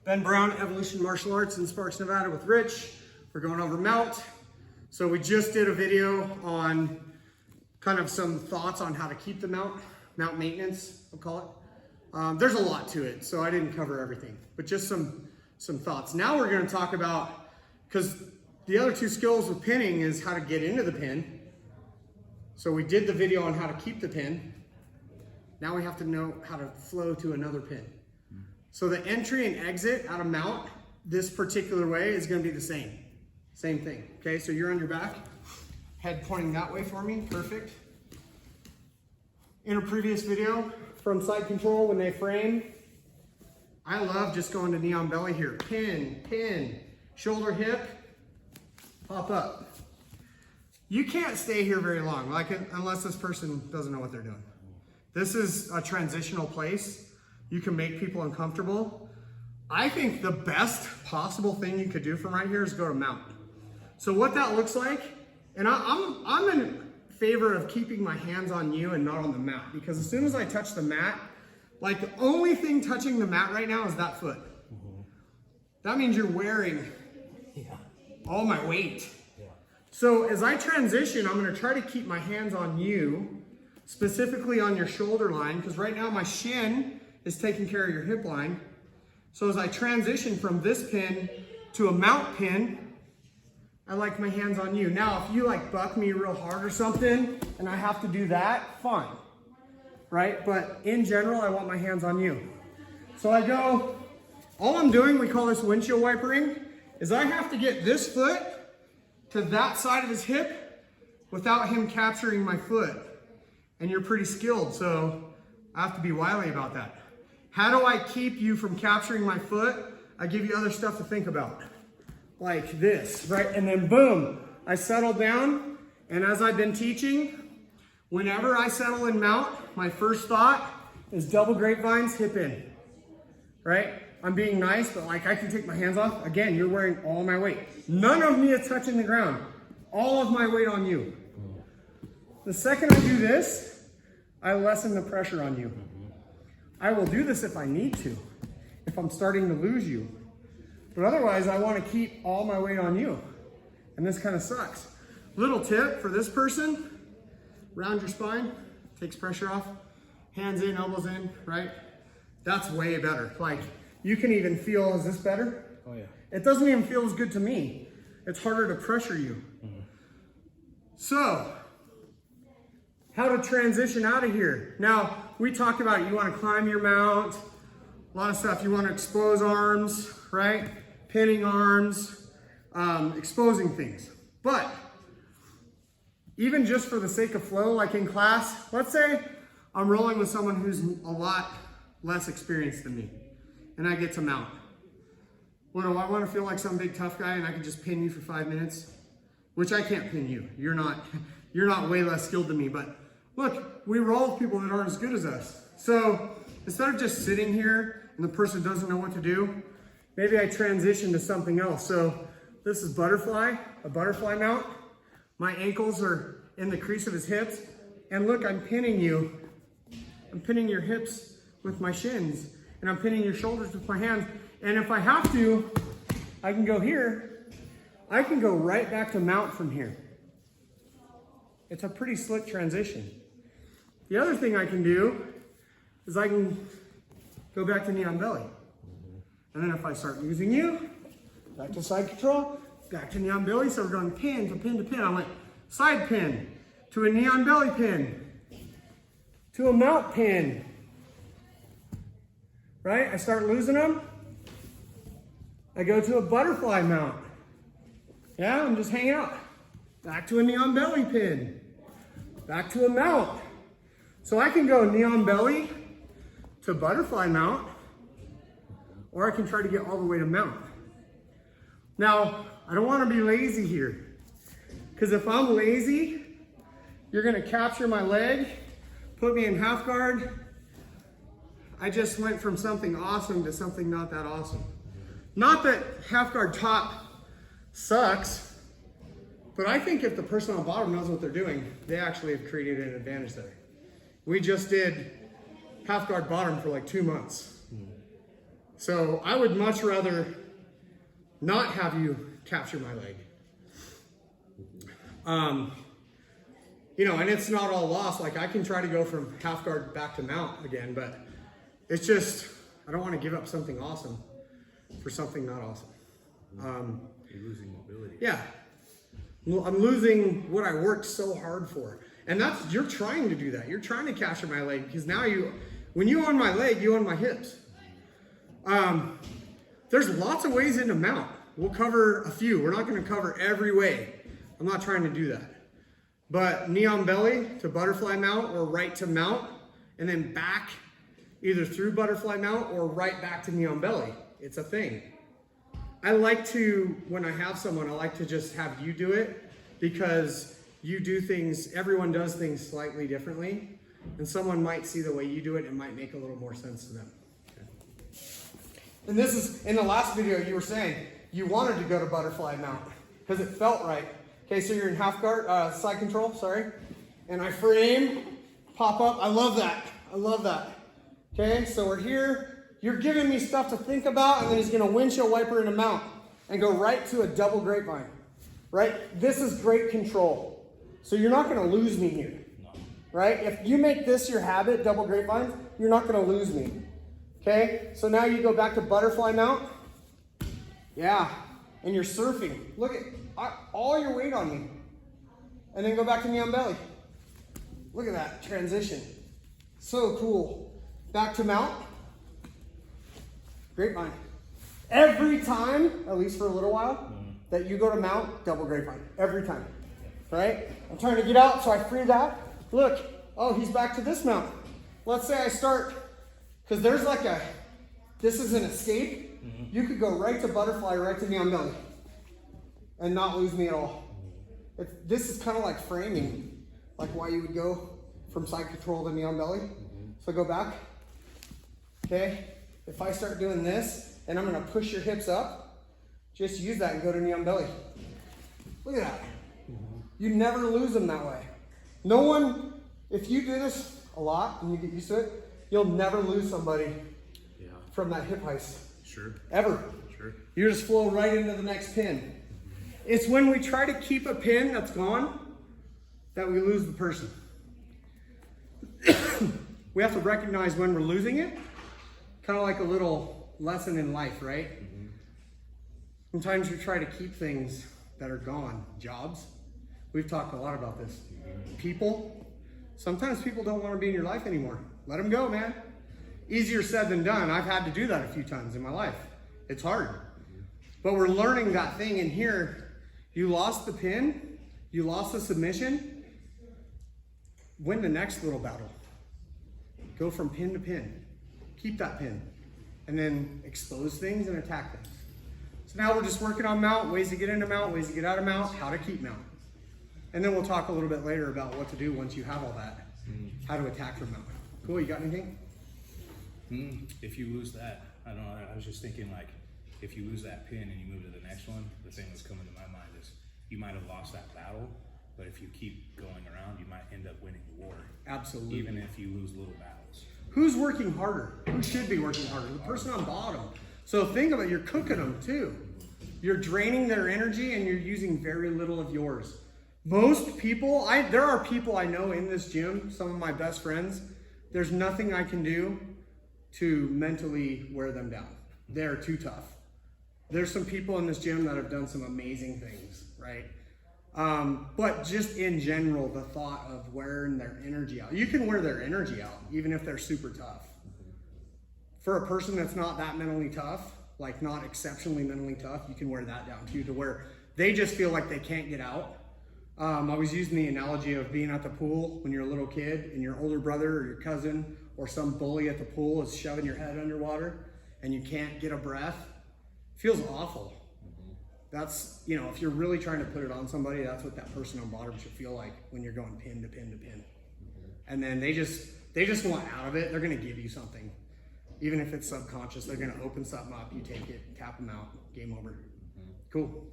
Ben Brown, Evolution Martial Arts in Sparks, Nevada with Rich. We're going over mount. So we just did a video on kind of some thoughts on how to keep the mount maintenance, I'll call it. There's a lot to it, so I didn't cover everything, but just some thoughts. Now we're gonna talk about, because the other two skills with pinning is how to get into the pin. So we did the video on how to keep the pin. Now we have to know how to flow to another pin. So the entry and exit out of mount, this particular way, is gonna be the same thing. Okay, so you're on your back, head pointing that way for me, perfect. In a previous video from side control when they frame, I love just going to knee on belly here. Pin, shoulder, hip, pop up. You can't stay here very long, unless this person doesn't know what they're doing. This is a transitional place. You can make people uncomfortable. I think the best possible thing you could do from right here is go to mount. So what that looks like, and I'm in favor of keeping my hands on you and not on the mat, because as soon as I touch the mat, like the only thing touching the mat right now is that foot. That means you're wearing all my weight. So as I transition, I'm gonna try to keep my hands on you, specifically on your shoulder line, because right now my shin is taking care of your hip line. So as I transition from this pin to a mount pin, I like my hands on you. Now, if you like buck me real hard or something and I have to do that, fine, right? But in general, I want my hands on you. So I go, all I'm doing, we call this windshield wipering, is I have to get this foot to that side of his hip without him capturing my foot. And you're pretty skilled, so I have to be wily about that. How do I keep you from capturing my foot? I give you other stuff to think about. Like this, right? And then boom, I settle down. And as I've been teaching, whenever I settle in mount, my first thought is double grapevines, hip in, right? I'm being nice, but like I can take my hands off. Again, you're wearing all my weight. None of me is touching the ground. All of my weight on you. The second I do this, I lessen the pressure on you. I will do this if I need to, if I'm starting to lose you. But otherwise, I want to keep all my weight on you. And this kind of sucks. Little tip for this person, round your spine, takes pressure off, hands in, elbows in, right? That's way better. Like, you can even feel, is this better? Oh yeah. It doesn't even feel as good to me. It's harder to pressure you. So, how to transition out of here. Now, we talked about it. You want to climb your mount, a lot of stuff. You want to expose arms, right? Pinning arms, exposing things. But even just for the sake of flow, like in class, let's say I'm rolling with someone who's a lot less experienced than me, and I get to mount. What do I want to feel like some big tough guy and I can just pin you for 5 minutes? Which I can't pin you. You're not way less skilled than me, but look, we roll with people that aren't as good as us. So instead of just sitting here and the person doesn't know what to do, maybe I transition to something else. So this is a butterfly mount. My ankles are in the crease of his hips. And look, I'm pinning you. I'm pinning your hips with my shins. And I'm pinning your shoulders with my hands. And if I have to, I can go here. I can go right back to mount from here. It's a pretty slick transition. The other thing I can do is I can go back to knee on belly. And then if I start losing you, back to side control, back to knee on belly. So we're going pin to pin to pin. I went side pin to a knee on belly pin to a mount pin. Right? I start losing them. I go to a butterfly mount. Yeah, I'm just hanging out. Back to a knee on belly pin. Back to a mount. So I can go knee on belly to butterfly mount, or I can try to get all the way to mount. Now, I don't want to be lazy here, because if I'm lazy, you're going to capture my leg, put me in half guard. I just went from something awesome to something not that awesome. Not that half guard top sucks, but I think if the person on bottom knows what they're doing, they actually have created an advantage there. We just did half guard bottom for like 2 months. So I would much rather not have you capture my leg. You know, and it's not all lost. Like I can try to go from half guard back to mount again, but it's just, I don't want to give up something awesome for something not awesome. You're losing mobility. Yeah. I'm losing what I worked so hard for. And that's, you're trying to do that. You're trying to capture my leg because now when you own my leg, you own my hips. There's lots of ways into mount. We'll cover a few. We're not going to cover every way. I'm not trying to do that. But knee on belly to butterfly mount or right to mount, and then back either through butterfly mount or right back to knee on belly. It's a thing. I like to, when I have someone, I like to just have you do it because you do things, everyone does things slightly differently, and someone might see the way you do it and might make a little more sense to them. And this is, in the last video you were saying, you wanted to go to butterfly mount because it felt right. Okay, so you're in half guard, side control, sorry. And I frame, pop up, I love that, I love that. Okay, so we're here, you're giving me stuff to think about, and then he's gonna windshield wiper into mount and go right to a double grapevine, right? This is great control. So you're not gonna lose me here, right? If you make this your habit, double grapevine, you're not gonna lose me. Okay, so now you go back to butterfly mount. Yeah, and you're surfing. Look at all your weight on me. And then go back to knee on belly. Look at that transition. So cool. Back to mount. Grapevine. Every time, at least for a little while, that you go to mount, double grapevine. Every time. Right? I'm trying to get out, so I free that. Look, oh, he's back to this mount. Let's say I start, because there's like this is an escape. You could go right to butterfly, right to knee on belly, and not lose me at all. This is kind of like framing, like why you would go from side control to knee on belly. So go back. Okay, if I start doing this, and I'm gonna push your hips up, just use that and go to knee on belly. Look at that. You never lose them that way. No one, if you do this a lot and you get used to it, you'll never lose somebody from that hip heist. Sure. Ever. Sure. You just flow right into the next pin. It's when we try to keep a pin that's gone that we lose the person. We have to recognize when we're losing it, kind of like a little lesson in life, right? Sometimes we try to keep things that are gone. Jobs. We've talked a lot about this. People. Sometimes people don't want to be in your life anymore. Let them go, man. Easier said than done. I've had to do that a few times in my life. It's hard. But we're learning that thing in here. You lost the pin. You lost the submission. Win the next little battle. Go from pin to pin. Keep that pin. And then expose things and attack things. So now we're just working on mount, ways to get into mount, ways to get out of mount, how to keep mount. And then we'll talk a little bit later about what to do once you have all that. How to attack from mount. Cool, you got anything? If you lose that, I don't know, I was just thinking like, if you lose that pin and you move to the next one, the thing that's coming to my mind is you might have lost that battle, but if you keep going around, you might end up winning the war. Absolutely. Even if you lose little battles. Who's working harder? Who should be working harder? The person on bottom. So think about it, you're cooking them too. You're draining their energy and you're using very little of yours. Most people, there are people I know in this gym, some of my best friends, there's nothing I can do to mentally wear them down. They're too tough. There's some people in this gym that have done some amazing things, right? But just in general, the thought of wearing their energy out. You can wear their energy out, even if they're super tough. For a person that's not that mentally tough, like not exceptionally mentally tough, you can wear that down too, to where they just feel like they can't get out. I was using the analogy of being at the pool when you're a little kid and your older brother or your cousin or some bully at the pool is shoving your head underwater and you can't get a breath. It feels awful. That's, you know, if you're really trying to put it on somebody, that's what that person on bottom should feel like when you're going pin to pin to pin. And then they just want out of it. They're going to give you something. Even if it's subconscious, they're going to open something up, you take it, tap them out, game over. Cool.